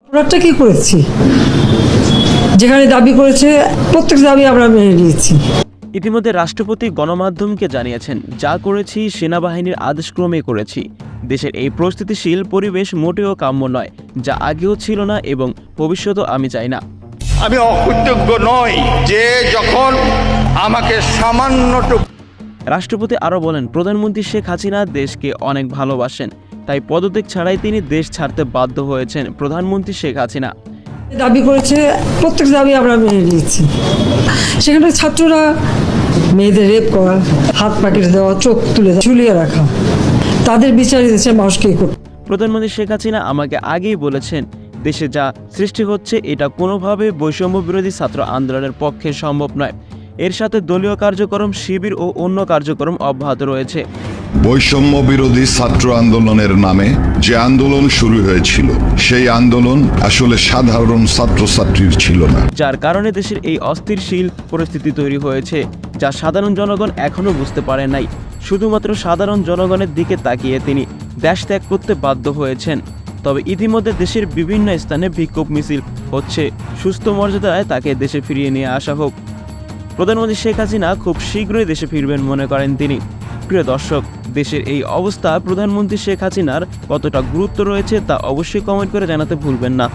অপরাধটা কি করেছি, যেখানে দাবি করেছে প্রত্যেক দাবি আমরা মেনে নিয়েছি। ইতিমধ্যে রাষ্ট্রপতি গণমাধ্যমকে জানিয়েছেন, যা করেছি সেনাবাহিনীর আদেশক্রমে করেছি। দেশের এই পরিস্থিতিশীল পরিবেশ মোটেও কাম্য নয়, যা আগেও ছিল না এবং ভবিষ্যতেও আমি চাই না। আমি অকৃতজ্ঞ নই যে যখন আমাকে সামান্যটুকু। রাষ্ট্রপতি আরও বলেন, প্রধানমন্ত্রী শেখ হাসিনা দেশকে অনেক ভালোবাসেন, তাই পদত্যাগ ছাড়াই তিনি দেশ ছাড়তে বাধ্য হয়েছেন। প্রধানমন্ত্রী শেখ হাসিনা দাবি করেছে প্রত্যেক দাবি আমরা মেনে নিয়েছি। সেখানে ছাত্ররা মেয়েদের রেপ করা, হাত পা কেটে দেওয়া, চোখ তুলে ঝুলিয়ে রাখা, তাদের বিচার দেশের মানুষকে করতে। প্রধানমন্ত্রী শেখ হাসিনা আমাকে আগেই বলেছেন, দেশে যা সৃষ্টি হচ্ছে এটা কোনোভাবে বৈষম্য বিরোধী ছাত্র আন্দোলনের পক্ষে সম্ভব নয়। এর সাথে দলীয় কার্যক্রম, শিবির ও অন্য কার্যক্রম অব্যাহত রয়েছে। বৈষম্য বিরোধী ছাত্র আন্দোলনের নামে যে আন্দোলন শুরু হয়েছিল, সেই আন্দোলন আসলে সাধারণ ছাত্রছাত্রীর ছিল না, যার কারণে দেশের এই অস্থিতিশীল পরিস্থিতি তৈরি হয়েছে, যা সাধারণ জনগণ এখনও বুঝতে পারে নাই। শুধুমাত্র সাধারণ জনগণের দিকে তাকিয়ে তিনি দেশ ত্যাগ করতে বাধ্য হয়েছেন। তবে ইতিমধ্যে দেশের বিভিন্ন স্থানে বিক্ষোভ মিছিল হচ্ছে। সুস্থ মর্যাদায় তাকে দেশে ফিরিয়ে নিয়ে আসা হোক। প্রধানমন্ত্রী শেখ হাসিনা খুব শীঘ্রই দেশে ফিরবেন মনে করেন তিনি। প্রিয় দর্শক, দেশের এই অবস্থা প্রধানমন্ত্রী শেখ হাসিনার কতটা গুরুত্ব রয়েছে তা অবশ্যই কমেন্ট করে জানাতে ভুলবেন না।